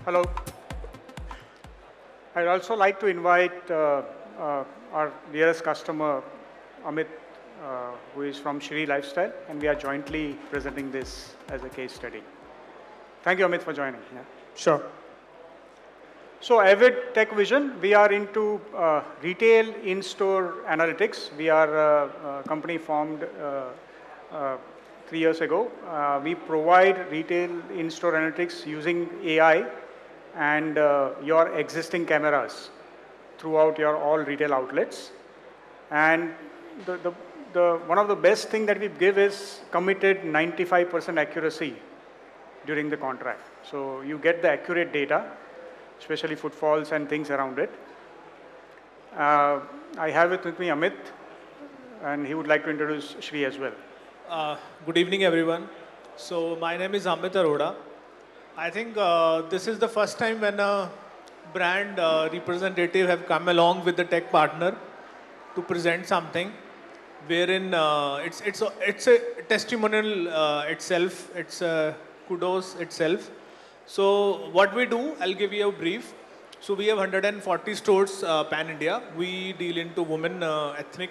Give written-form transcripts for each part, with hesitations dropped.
Hello. I'd also like to invite our dearest customer, Amit, who is from Shri Lifestyle, and we are jointly presenting this as a case study. Thank you, Amit, for joining. Yeah. Sure. So, AIVIDTechVision, we are into retail in-store analytics. We are a company formed 3 years ago. We provide retail in-store analytics using AI and your existing cameras throughout your all retail outlets. And one of the best thing that we give is committed 95% accuracy during the contract. So you get the accurate data, especially footfalls and things around it. I have it with me Amit, and he would like to introduce Shri as well. Good evening, everyone. So my name is Amit Arora. I think this is the first time when a brand representative have come along with the tech partner to present something, wherein it's a testimonial itself. It's a kudos itself. So what we do, I'll give you a brief. So we have 140 stores pan-India. We deal into women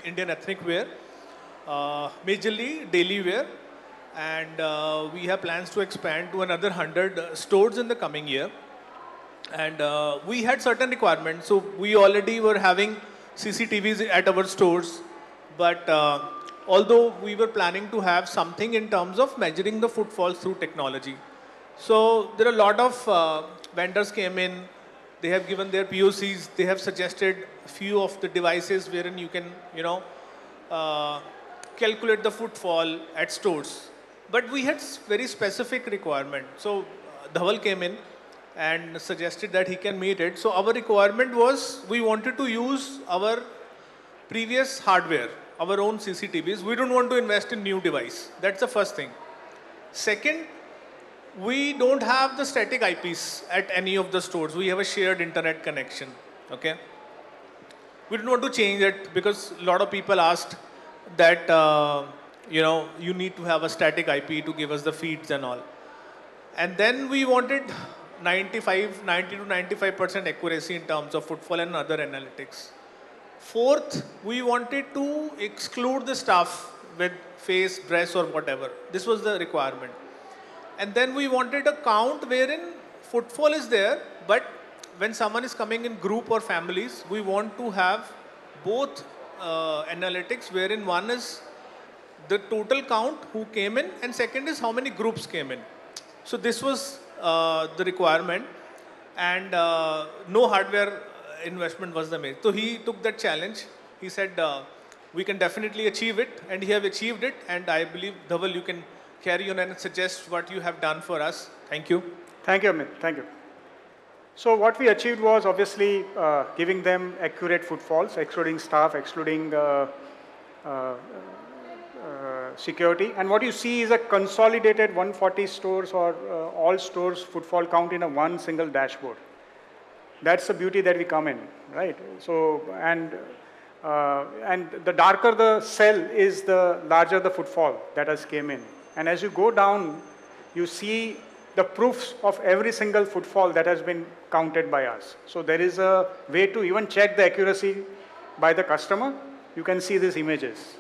Indian ethnic wear, majorly daily wear. And we have plans to expand to another 100 stores in the coming year. And we had certain requirements. So we already were having CCTVs at our stores. But although we were planning to have something in terms of measuring the footfalls through technology. So there are a lot of vendors came in. They have given their POCs. They have suggested a few of the devices wherein you can, calculate the footfall at stores. But we had very specific requirement. So Dhaval came in and suggested that he can meet it. So our requirement was we wanted to use our previous hardware, our own CCTVs. We don't want to invest in new device. That's the first thing. Second, we don't have the static IPs at any of the stores. We have a shared internet connection. Okay. We don't want to change it because a lot of people asked that you need to have a static IP to give us the feeds and all. And then we wanted 90 to 95% accuracy in terms of footfall and other analytics. Fourth, we wanted to exclude the stuff with face, dress or whatever. This was the requirement. And then we wanted a count wherein footfall is there, but when someone is coming in group or families, we want to have both analytics wherein one is the total count who came in and second is how many groups came in. So this was the requirement, and no hardware investment was the main. So he took that challenge. He said we can definitely achieve it, and he have achieved it, and I believe Dhaval you can carry on and suggest what you have done for us. Thank you. Thank you, Amit. Thank you. So what we achieved was obviously giving them accurate footfalls, excluding staff, excluding security. And what you see is a consolidated 140 stores or all stores footfall count in a one single dashboard. That's the beauty that we come in, right? So, and the darker the cell is, the larger the footfall that has came in. And as you go down, you see the proofs of every single footfall that has been counted by us. So there is a way to even check the accuracy by the customer. You can see these images.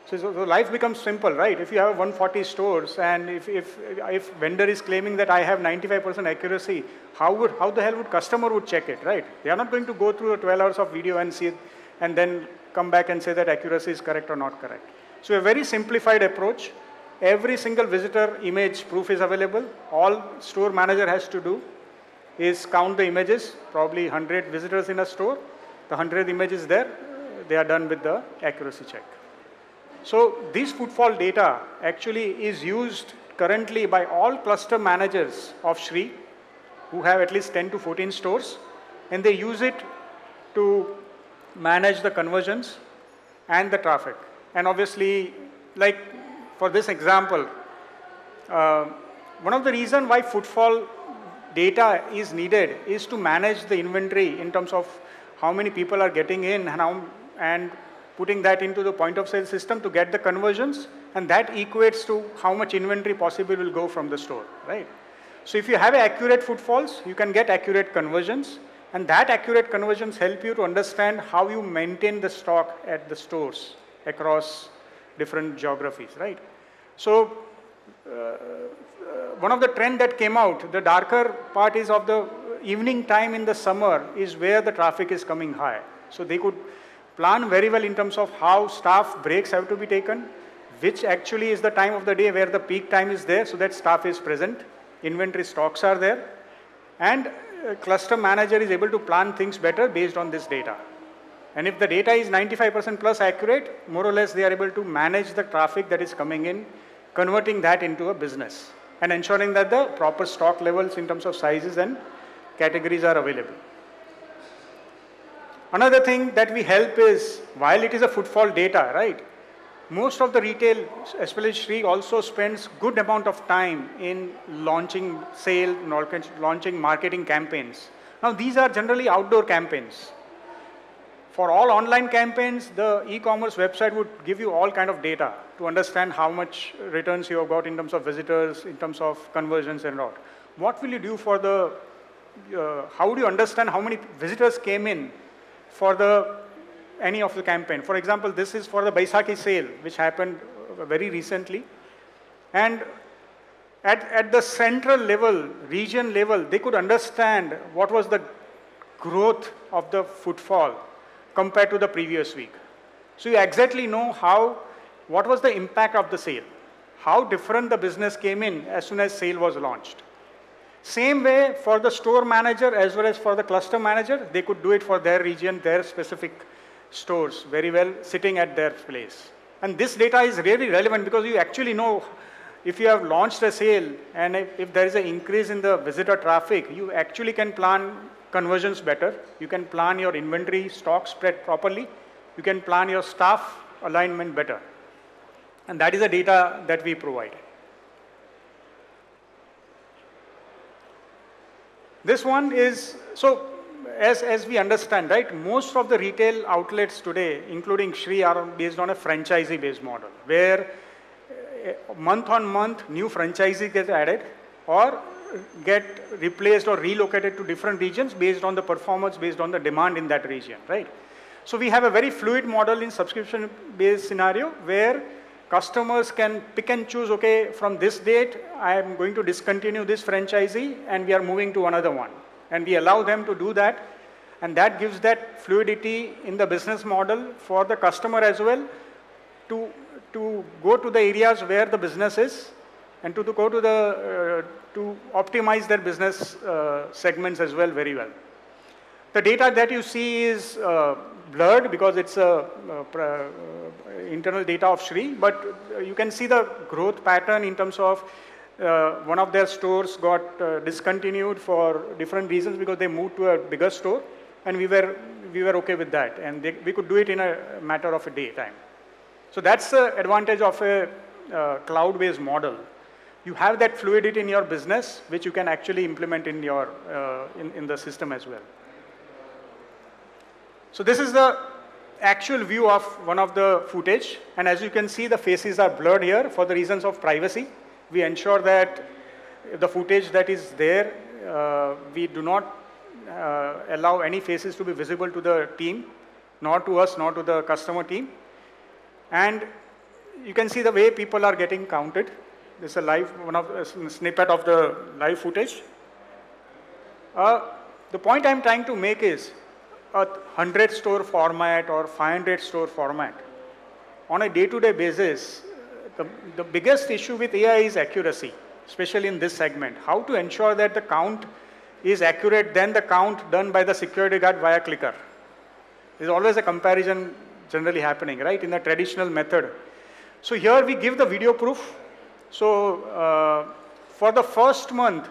So life becomes simple, right? If you have 140 stores and if vendor is claiming that I have 95% accuracy, how the hell would customer would check it, right? They are not going to go through 12 hours of video and see it and then come back and say that accuracy is correct or not correct. So a very simplified approach. Every single visitor image proof is available. All store manager has to do is count the images, probably 100 visitors in a store. The 100 images there, they are done with the accuracy check. So this footfall data actually is used currently by all cluster managers of Shri who have at least 10 to 14 stores, and they use it to manage the conversions and the traffic. And obviously, like for this example, one of the reasons why footfall data is needed is to manage the inventory in terms of how many people are getting in and putting that into the point of sale system to get the conversions, and that equates to how much inventory possibly will go from the store, right? So if you have accurate footfalls, you can get accurate conversions, and that accurate conversions help you to understand how you maintain the stock at the stores across different geographies, right? So one of the trend that came out, the darker part is of the evening time in the summer is where the traffic is coming high. So they could plan very well in terms of how staff breaks have to be taken, which actually is the time of the day where the peak time is there so that staff is present, inventory stocks are there, and cluster manager is able to plan things better based on this data. And if the data is 95% plus accurate, more or less they are able to manage the traffic that is coming in, converting that into a business and ensuring that the proper stock levels in terms of sizes and categories are available. Another thing that we help is, while it is a footfall data, right? Most of the retail, especially Sri, also spends good amount of time in launching sale, launching marketing campaigns. Now these are generally outdoor campaigns. For all online campaigns, the e-commerce website would give you all kind of data to understand how much returns you have got in terms of visitors, in terms of conversions and all. What will you do for the, how do you understand how many visitors came in for any of the campaign? For example, this is for the Baisakhi sale, which happened very recently. And at the central level, region level, they could understand what was the growth of the footfall compared to the previous week. So you exactly know what was the impact of the sale, how different the business came in as soon as sale was launched. Same way for the store manager as well as for the cluster manager, they could do it for their region, their specific stores very well, sitting at their place. And this data is really relevant because you actually know if you have launched a sale and if there is an increase in the visitor traffic, you actually can plan conversions better. You can plan your inventory stock spread properly. You can plan your staff alignment better. And that is the data that we provide. This one is, so as we understand, right, most of the retail outlets today, including Sri, are based on a franchisee-based model, where month on month, new franchisees get added or get replaced or relocated to different regions based on the performance, based on the demand in that region, right? So we have a very fluid model in subscription-based scenario where customers can pick and choose, okay, from this date, I am going to discontinue this franchisee and we are moving to another one. And we allow them to do that. And that gives that fluidity in the business model for the customer as well to go to the areas where the business is and to go to to optimize their business segments as well very well. The data that you see is blurred because it's internal data of Sri, but you can see the growth pattern in terms of one of their stores got discontinued for different reasons because they moved to a bigger store, and we were okay with that, and we could do it in a matter of a day time. So that's the advantage of a cloud-based model. You have that fluidity in your business, which you can actually implement in your in the system as well. So this is the actual view of one of the footage, and as you can see, the faces are blurred here for the reasons of privacy. We ensure that the footage that is there, we do not allow any faces to be visible to the team, nor to us, nor to the customer team. And you can see the way people are getting counted. This is a snippet of the live footage. The point I'm trying to make is a 100 store format or 500 store format. On a day-to-day basis, the biggest issue with AI is accuracy, especially in this segment. How to ensure that the count is accurate than the count done by the security guard via clicker. There's always a comparison generally happening, right, in the traditional method. So here we give the video proof. So for the first month,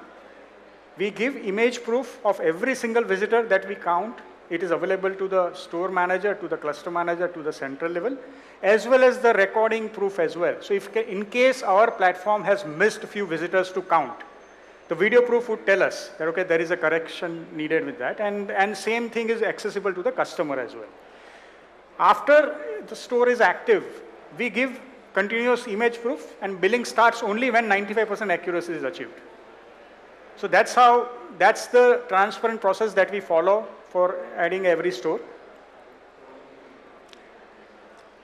we give image proof of every single visitor that we count. It is available to the store manager, to the cluster manager, to the central level, as well as the recording proof as well. So if in case our platform has missed a few visitors to count, the video proof would tell us that, okay, there is a correction needed with that. And same thing is accessible to the customer as well. After the store is active, we give continuous image proof, and billing starts only when 95% accuracy is achieved. So that's the transparent process that we follow for adding every store.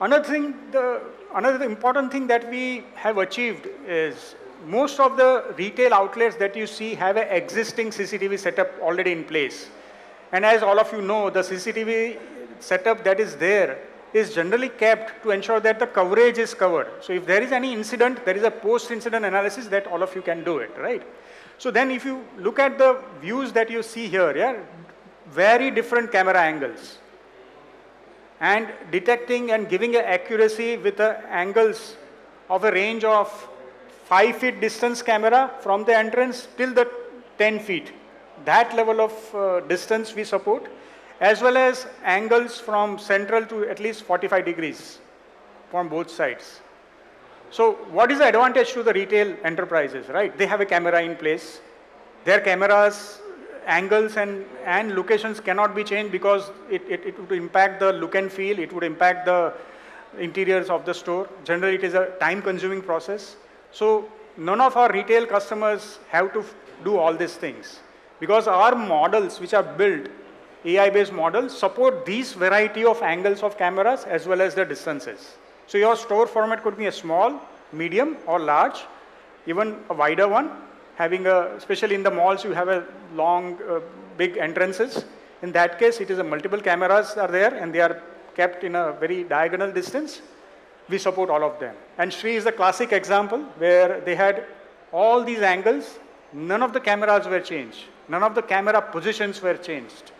Another important thing that we have achieved is most of the retail outlets that you see have an existing CCTV setup already in place. And as all of you know, the CCTV setup that is there is generally kept to ensure that the coverage is covered. So if there is any incident, there is a post-incident analysis that all of you can do it, right? So then if you look at the views that you see here, yeah, very different camera angles. And detecting and giving an accuracy with the angles of a range of 5 feet distance camera from the entrance till the 10 feet. That level of distance we support, as well as angles from central to at least 45 degrees from both sides. So what is the advantage to the retail enterprises, right? They have a camera in place. Their cameras, angles and locations cannot be changed because it would impact the look and feel, it would impact the interiors of the store. Generally, it is a time-consuming process. So none of our retail customers have to do all these things because our models, which are built, AI-based models, support these variety of angles of cameras as well as the distances. So your store format could be a small, medium, or large, even a wider one, having especially in the malls, you have a long, big entrances. In that case, it is multiple cameras are there and they are kept in a very diagonal distance. We support all of them. And Sri is the classic example where they had all these angles, none of the cameras were changed. None of the camera positions were changed.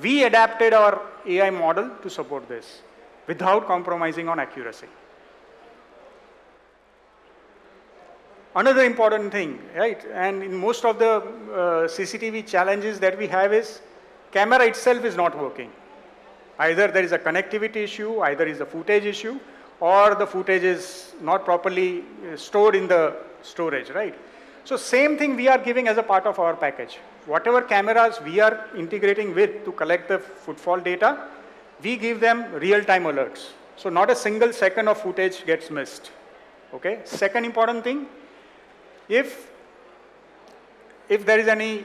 We adapted our AI model to support this without compromising on accuracy. Another important thing, right? And in most of the CCTV challenges that we have is camera itself is not working. Either there is a connectivity issue, either is a footage issue, or the footage is not properly stored in the storage, right? So same thing we are giving as a part of our package. Whatever cameras we are integrating with to collect the footfall data, we give them real-time alerts. So not a single second of footage gets missed, okay? Second important thing, if there is any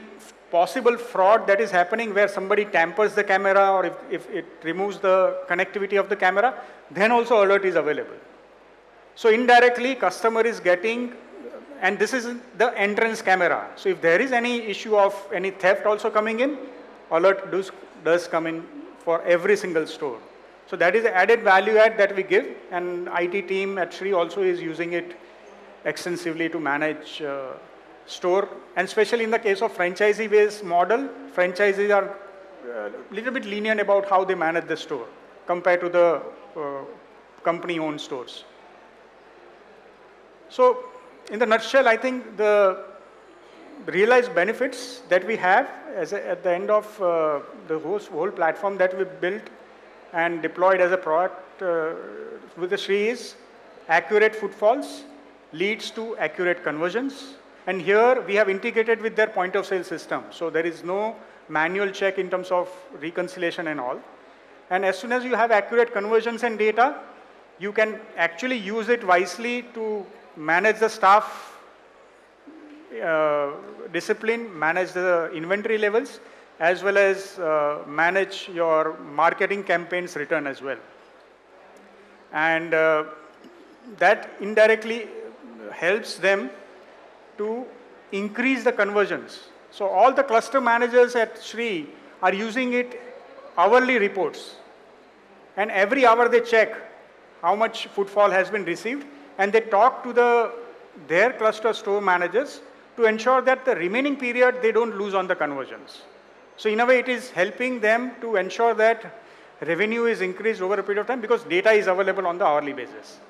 possible fraud that is happening where somebody tampers the camera or if it removes the connectivity of the camera, then also alert is available. So indirectly, customer is getting, and this is the entrance camera. So if there is any issue of any theft also coming in, alert does come in for every single store. So that is the added value add that we give, and IT team at Sri also is using it extensively to manage store, and especially in the case of franchisee-based model, franchisees are a little bit lenient about how they manage the store compared to the company-owned stores. So in the nutshell, I think the realized benefits that we have at the end of the whole platform that we built and deployed as a product with the Sri is accurate footfalls leads to accurate conversions. And here we have integrated with their point of sale system. So there is no manual check in terms of reconciliation and all. And as soon as you have accurate conversions and data, you can actually use it wisely to manage the staff discipline, manage the inventory levels, as well as manage your marketing campaigns return as well. And that indirectly helps them to increase the conversions. So all the cluster managers at Sri are using it hourly reports. And every hour they check how much footfall has been received, and they talk to their cluster store managers to ensure that the remaining period they don't lose on the conversions. So in a way it is helping them to ensure that revenue is increased over a period of time because data is available on the hourly basis.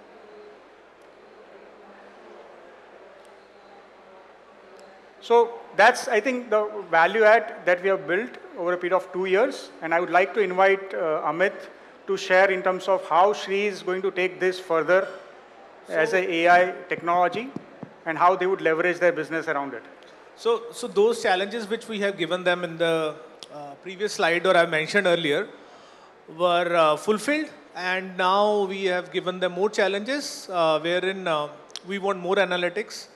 So that's, I think, the value add that we have built over a period of 2 years. And I would like to invite Amit to share in terms of how Sri is going to take this further as an AI technology and how they would leverage their business around it. So those challenges which we have given them in the previous slide or I mentioned earlier were fulfilled, and now we have given them more challenges wherein we want more analytics.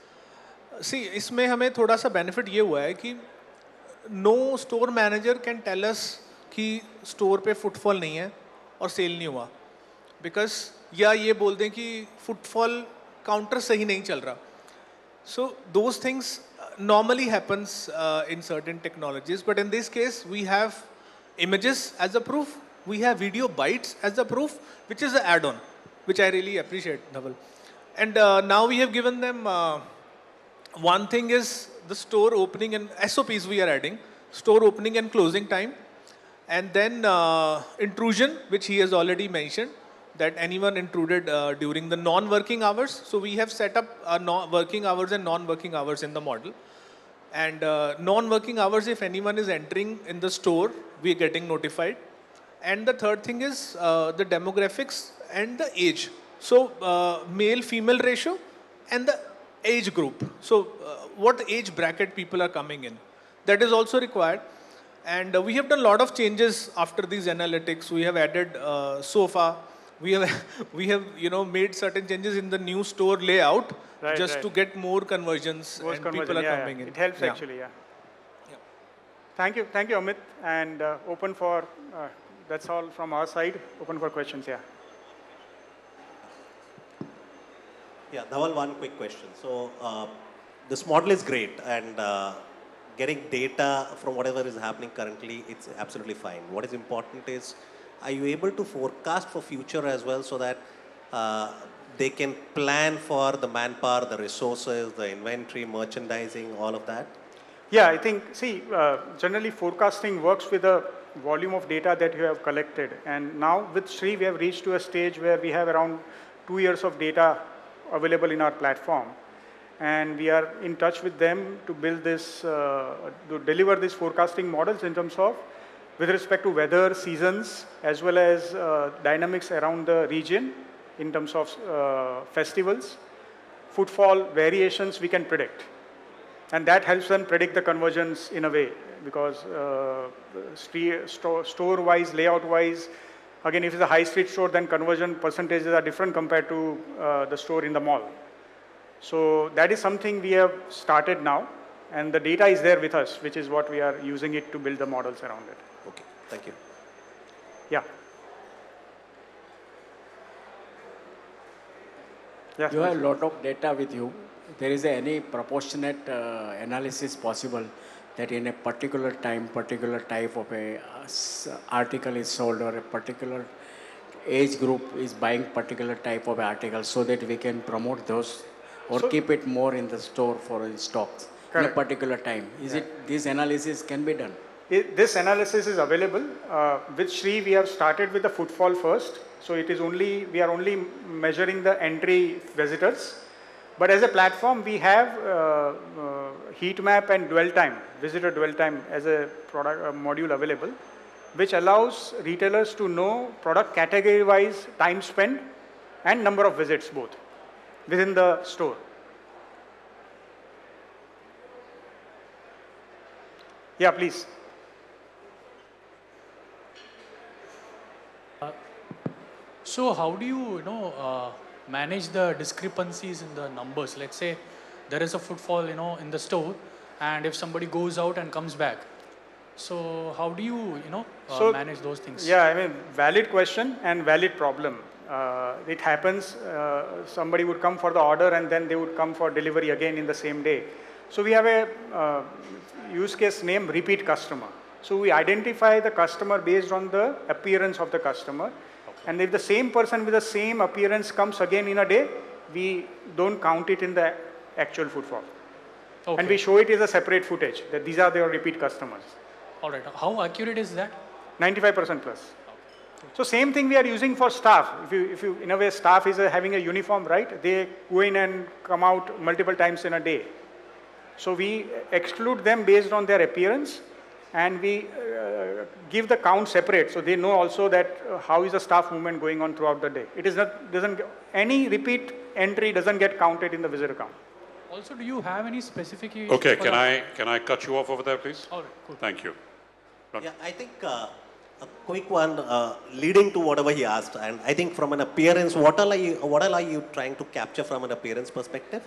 See, इसमें हमें थोड़ा सा benefit ये हुआ है कि no store manager can tell us कि store पे footfall नहीं है और sale नहीं हुआ, because या ये बोल दें कि footfall counter सही नहीं चल रहा. So those things normally happens in certain technologies, but in this case we have images as a proof, we have video bytes as a proof, which is an add-on, which I really appreciate, Dhaval. And now we have given them one thing is the store opening and SOPs we are adding, store opening and closing time, and then intrusion, which he has already mentioned, that anyone intruded during the non-working hours. So we have set up working hours and non-working hours in the model. And non-working hours, if anyone is entering in the store, we are getting notified. And the third thing is the demographics and the age. So male-female ratio and the age group. So what age bracket people are coming in. That is also required. And we have done a lot of changes after these analytics. We have added sofa. We have made certain changes in the new store layout to get more conversions and people are coming in. It helps actually, yeah. Thank you, Amit. And open for, that's all from our side. Open for questions, yeah. Yeah, Dhaval, one quick question. So this model is great, and getting data from whatever is happening currently, it's absolutely fine. What is important is, are you able to forecast for future as well, so that they can plan for the manpower, the resources, the inventory, merchandising, all of that? Yeah, I think, see, generally forecasting works with the volume of data that you have collected. And now with Sri, we have reached to a stage where we have around 2 years of data available in our platform. And we are in touch with them to build this, to deliver these forecasting models in terms of, with respect to weather, seasons, as well as dynamics around the region in terms of festivals, footfall variations we can predict. And that helps them predict the conversions in a way, because store-wise, layout-wise, again, if it's a high street store, then conversion percentages are different compared to the store in the mall. So that is something we have started now, and the data is there with us, which is what we are using it to build the models around it. Okay, thank you. Yeah. Yes, you have a lot of data with you. There is any proportionate analysis possible that in a particular time, particular type of a article is sold, or a particular age group is buying particular type of article, so that we can promote those or keep it more in the store for in stocks in a particular time. Is it this analysis can be done? This analysis is available. With Sri, we have started with the footfall first. So it is only, we are only measuring the entry visitors. But as a platform, we have heat map and dwell time, visitor dwell time as a product module available, which allows retailers to know product category-wise time spent and number of visits both within the store. Yeah, please. So how do you, manage the discrepancies in the numbers? Let's say there is a footfall, in the store, and if somebody goes out and comes back, so how do you, manage those things? Yeah, I mean, valid question and valid problem. It happens, somebody would come for the order and then they would come for delivery again in the same day. So we have a use case named repeat customer. So we identify the customer based on the appearance of the customer. And if the same person with the same appearance comes again in a day, we don't count it in the actual footfall. Okay. And we show it as a separate footage, that these are their repeat customers. All right. How accurate is that? 95% plus. Okay. So same thing we are using for staff. If you in a way, staff is having a uniform, right? They go in and come out multiple times in a day. So we exclude them based on their appearance, and we give the count separate, so they know also that how is the staff movement going on throughout the day. It is not, any repeat entry doesn't get counted in the visitor count. Also, do you have any specific? Okay, can I cut you off over there, please? All right, cool. Thank you. Yeah, I think a quick one leading to whatever he asked, and I think from an appearance, what all are you trying to capture from an appearance perspective?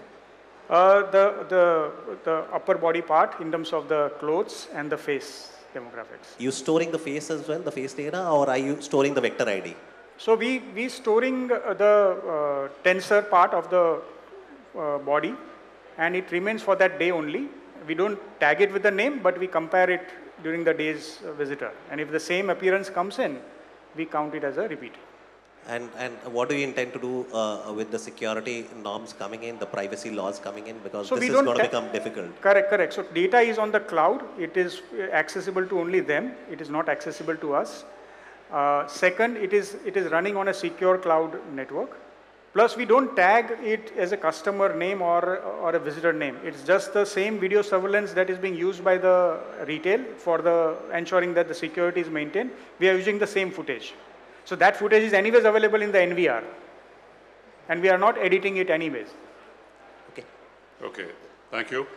The upper body part in terms of the clothes and the face demographics. You storing the face as well, the face data, or are you storing the vector ID? So we storing the tensor part of the body, and it remains for that day only. We don't tag it with the name, but we compare it during the day's visitor. And if the same appearance comes in, we count it as a repeat. And what do you intend to do with the security norms coming in, the privacy laws coming in? Because So this we is don't going to become difficult. Correct. So data is on the cloud. It is accessible to only them. It is not accessible to us. Second, it is running on a secure cloud network. Plus, we don't tag it as a customer name or a visitor name. It's just the same video surveillance that is being used by the retail for the ensuring that the security is maintained. We are using the same footage. So that footage is anyways available in the NVR, and we are not editing it anyways. Okay. Okay, thank you.